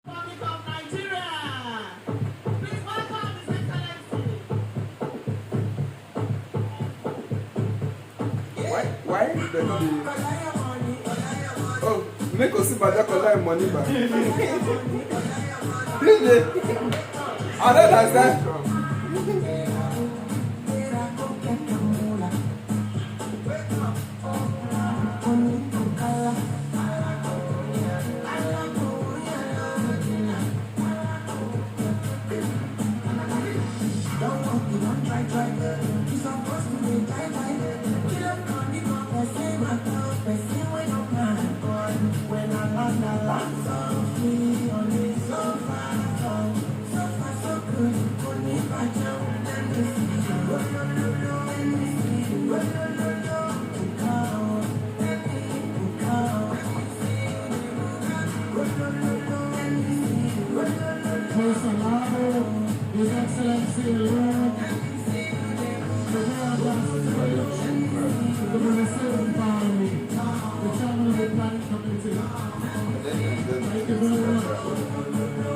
Republic of Nigeria. Please welcome His Excellency. Why? Oh, make Osibanjo collect money back. Really? I don't understand. His Excellency, the Minister Family, the Chairman of the Planning Committee. Thank you very much.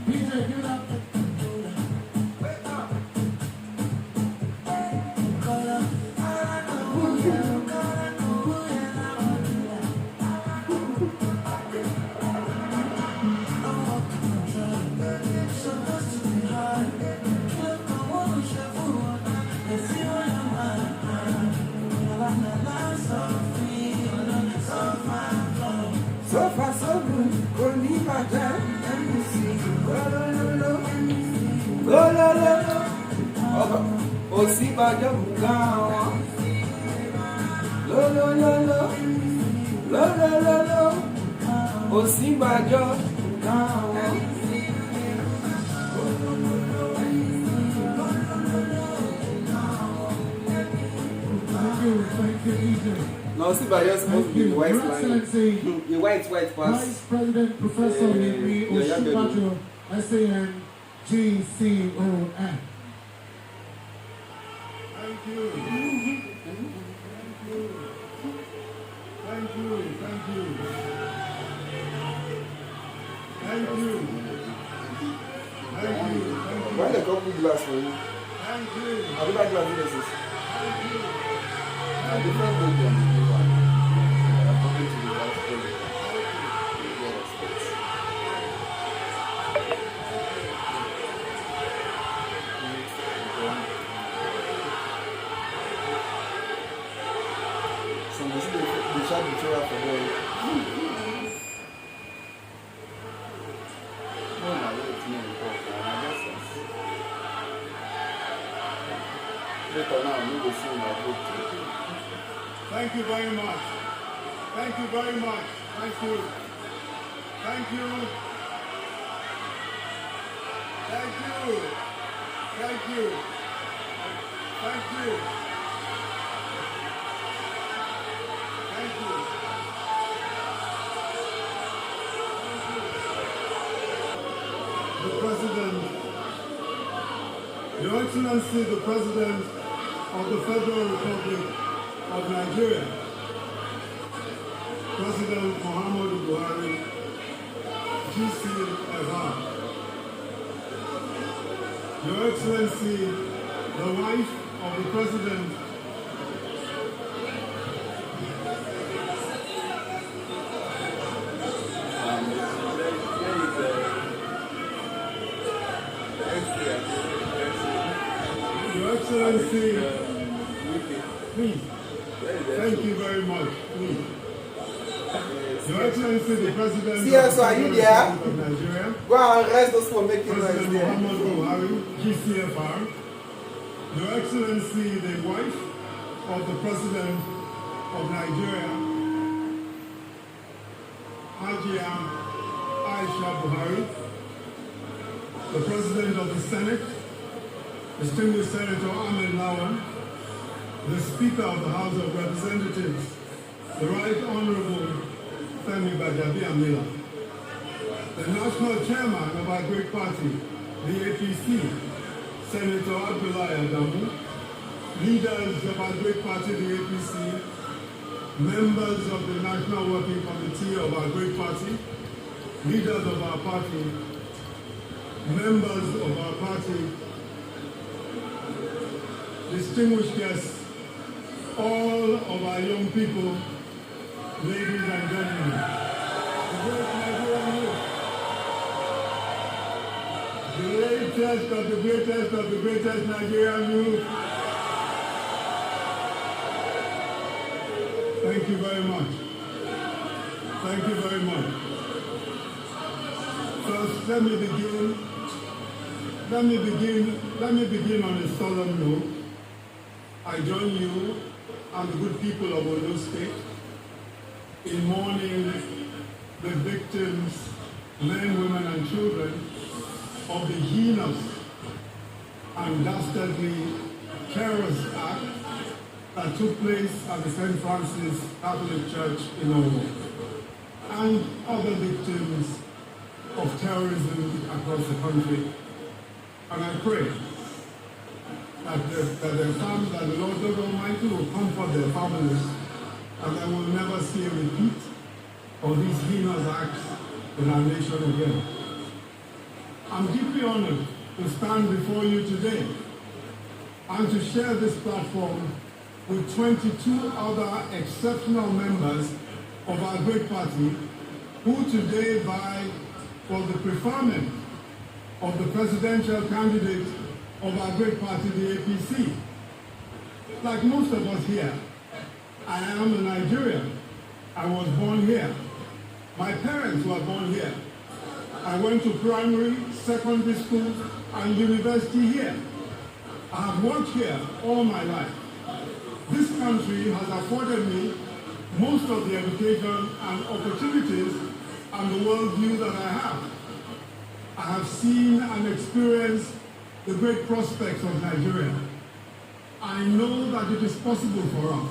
PJ, give it up. So far so good, only my time. Go lo lo. Osibanjo down. Lo lo lo lo. Lo lo lo lo. Osibanjo down. Thank you, DJ. No, Osibanjo is supposed to be the white line. The white pass. Vice President Professor Yemi Osibanjo, SAN GCON. Thank you. Thank you. Thank you. Thank you. Thank you. Thank you. Why the couple glass for you? Thank you. I don't like glasses. Thank you. A different book than the new one. According to the last book. So we see the shot betrayal for boy. Later now, we will see my book. Thank you very much. Thank you very much. Thank you. Thank you. Thank you. Thank you. Thank you. Thank you. The President, Your Excellency, the President of the Federal Republic of Nigeria, President Muhammadu Buhari, GCFR. Your Excellency, the wife of the President, Your Excellency, please. Thank you very much. Please. Your Excellency, the President So are you there? of Nigeria, Go and rest those for making noise President there. Muhammadu Buhari, GCFR. Your Excellency, the wife of the President of Nigeria, Hajia Aisha Buhari. The President of the Senate, Distinguished Senator Ahmed Lawan. The Speaker of the House of Representatives, the Right Honorable Femi Gbajabiamila. The National Chairman of our great party, the APC, Senator Abdullahi Adamu. leaders of our great party, the APC, members of the National Working Committee of our great party, leaders of our party, members of our party, distinguished guests, all of our young people, ladies and gentlemen, the great Nigerian youth, the greatest of the greatest Nigerian youth. Thank you very much. Thank you very much. First, let me begin on a solemn note. I join you and the good people of Ondo State in mourning the victims, men, women, and children of the heinous and dastardly terrorist act that took place at the St. Francis Catholic Church in Ondo, and other victims of terrorism across the country. And I pray that the Lord God Almighty will comfort their families, and they will never see a repeat of these heinous acts in our nation again. I'm deeply honored to stand before you today and to share this platform with 22 other exceptional members of our great party who today vie for the preferment of the presidential candidate of our great party, the APC. Like most of us here, I am a Nigerian. I was born here. My parents were born here. I went to primary, secondary school, and university here. I have worked here all my life. This country has afforded me most of the education and opportunities and the worldview that I have. I have seen and experienced the great prospects of Nigeria. I know that it is possible for us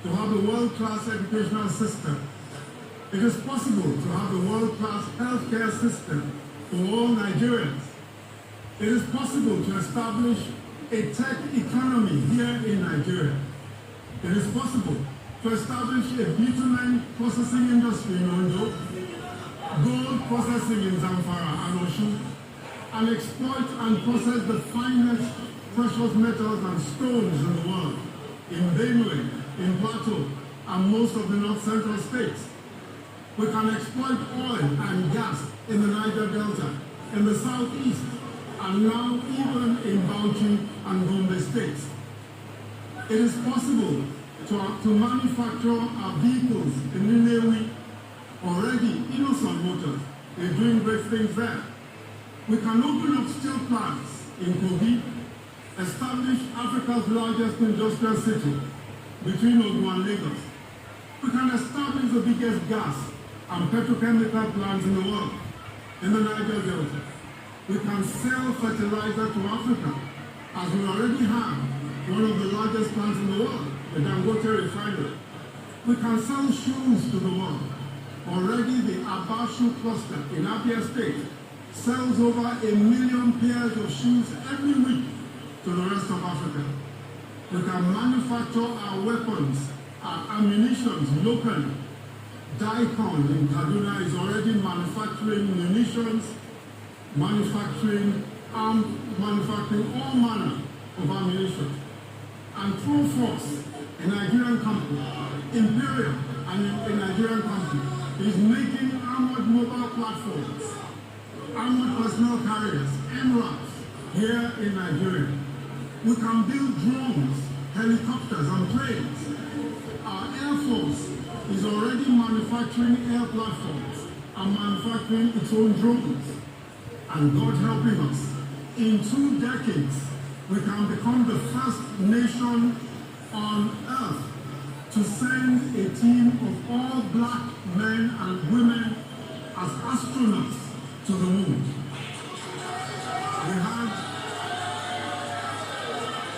to have a world-class educational system. It is possible to have a world-class healthcare system for all Nigerians. It is possible to establish a tech economy here in Nigeria. It is possible to establish a bitumen processing industry in Ondo, gold processing in Zamfara and Osun, and exploit and process the finest precious metals and stones in the world, in Benue, in Plateau, and most of the north-central states. We can exploit oil and gas in the Niger Delta, in the southeast, and now even in Bauchi and Gombe states. It is possible to manufacture our vehicles in Nnewi. Already, Innocent Motors is doing great things there. We can open up steel plants in Kogi, establish Africa's largest industrial city between Ogun and Lagos. We can establish the biggest gas and petrochemical plants in the world, in the Niger Delta. We can sell fertilizer to Africa, as we already have one of the largest plants in the world, the Dangote refinery. We can sell shoes to the world. Already the Aba shoe cluster in Abia State sells over 1 million pairs of shoes every week to the rest of Africa. We can manufacture our weapons, our ammunition locally. Daikon in Kaduna is already manufacturing munitions, manufacturing all manner of ammunition. And Proforce, a Nigerian company, Imperial, a Nigerian company, is making armored mobile platforms, armored personnel carriers, MRAPs, here in Nigeria. We can build drones, helicopters, and planes. Our Air Force is already manufacturing air platforms and manufacturing its own drones. And God helping us, in 2 decades, we can become the first nation on earth to send a team of all black men and women as astronauts to the moon.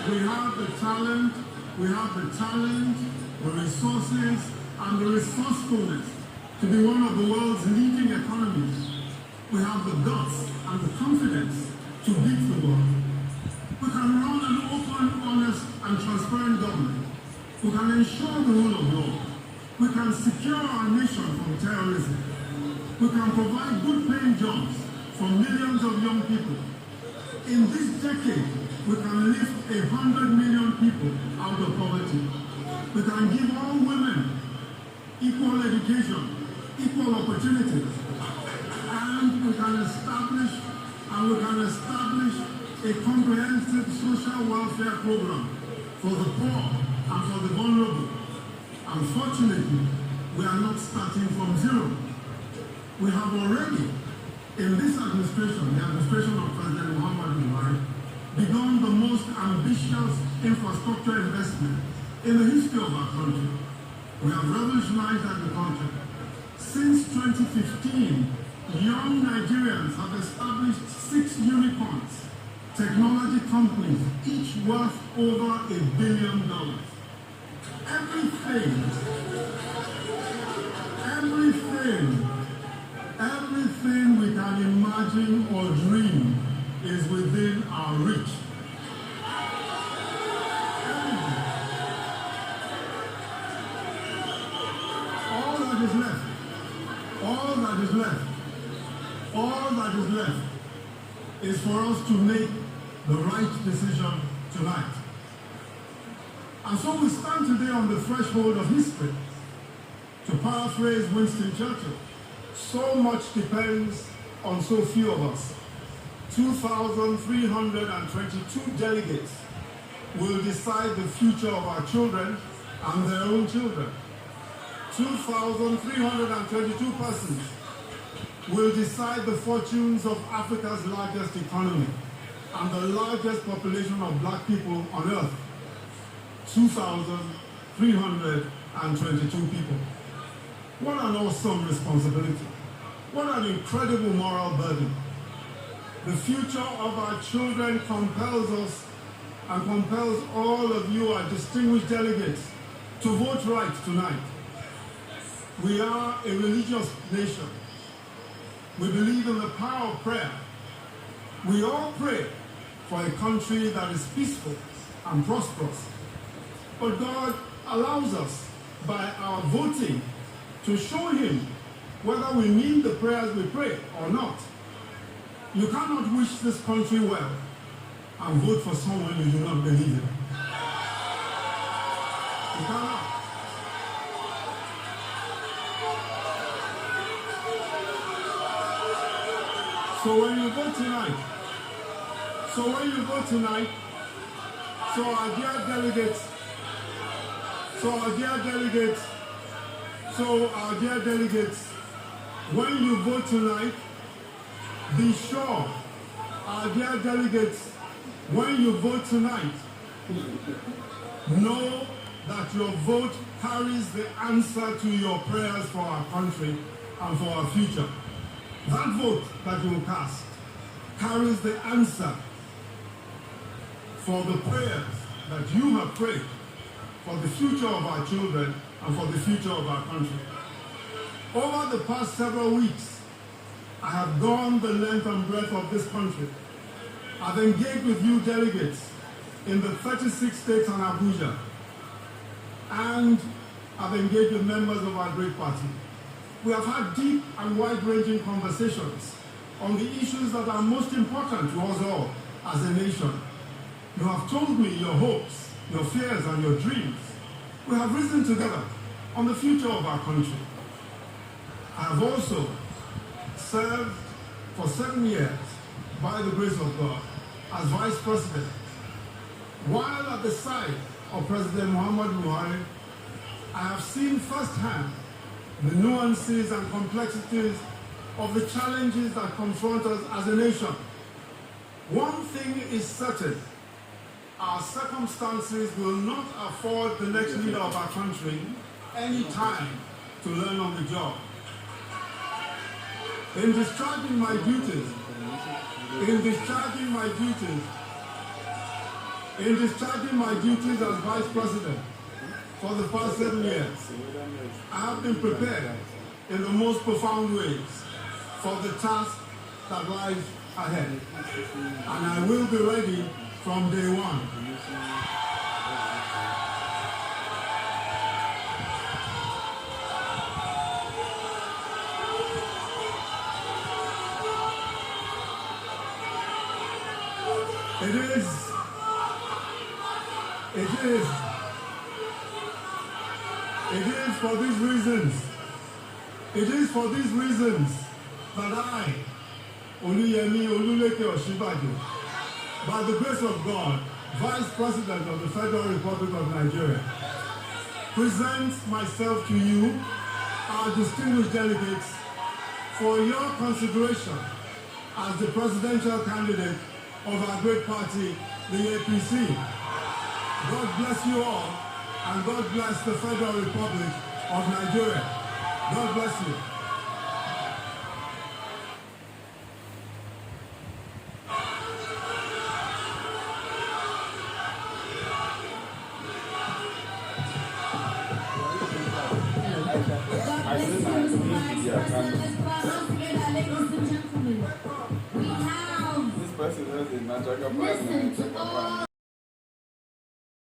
We have the talent, the resources, and the resourcefulness to be one of the world's leading economies. We have the guts and the confidence to beat the world. We can run an open, honest, and transparent ensure the rule of law. We can secure our nation from terrorism. We can provide good paying jobs for millions of young people. In this decade, we can lift 100 million people out of poverty. We can give all women equal education, equal opportunities, and we can establish a comprehensive social welfare program for the poor and for the vulnerable. Unfortunately, we are not starting from zero. We have already, in this administration, the administration of President Muhammadu Buhari, begun the most ambitious infrastructure investment in the history of our country. We have revolutionized agriculture. Since 2015, young Nigerians have established 6 unicorns, technology companies, each worth over $1 billion. Everything we can imagine or dream is within our reach. All that is left is for us to make the right decision tonight. And so we stand today on the threshold of history. To paraphrase Winston Churchill, so much depends on so few of us. 2,322 delegates will decide the future of our children and their own children. 2,322 persons will decide the fortunes of Africa's largest economy and the largest population of black people on earth. 2,322 people. What an awesome responsibility. What an incredible moral burden. The future of our children compels us and compels all of you, our distinguished delegates, to vote right tonight. We are a religious nation. We believe in the power of prayer. We all pray for a country that is peaceful and prosperous. But God allows us, by our voting, to show Him whether we mean the prayers we pray or not. You cannot wish this country well and vote for someone you do not believe in. You cannot. So when you vote tonight, our dear delegates, when you vote tonight, be sure, our dear delegates, when you vote tonight, know that your vote carries the answer to your prayers for our country and for our future. That vote that you will cast carries the answer for the prayers that you have prayed for the future of our children and for the future of our country. Over the past several weeks, I have gone the length and breadth of this country. I've engaged with you delegates in the 36 states and Abuja, and I've engaged with members of our great party. We have had deep and wide-ranging conversations on the issues that are most important to us all as a nation. You have told me your hopes, your fears, and your dreams. We have risen together on the future of our country. I have also served for 7 years, by the grace of God, as Vice President. While at the side of President Muhammadu Buhari, I have seen firsthand the nuances and complexities of the challenges that confront us as a nation. One thing is certain: our circumstances will not afford the next leader of our country any time to learn on the job. In discharging my duties as Vice President for the past 7 years, I have been prepared in the most profound ways for the task that lies ahead. And I will be ready from day one. It is for these reasons. It is for these reasons that I, Yemi Osibanjo, by the grace of God, Vice President of the Federal Republic of Nigeria, present myself to you, our distinguished delegates, for your consideration as the presidential candidate of our great party, the APC. God bless you all, and God bless the Federal Republic of Nigeria. God bless you. God bless you, Mr. Vice President. Let's pass on together, ladies and gentlemen. We have This person is a natural listened to all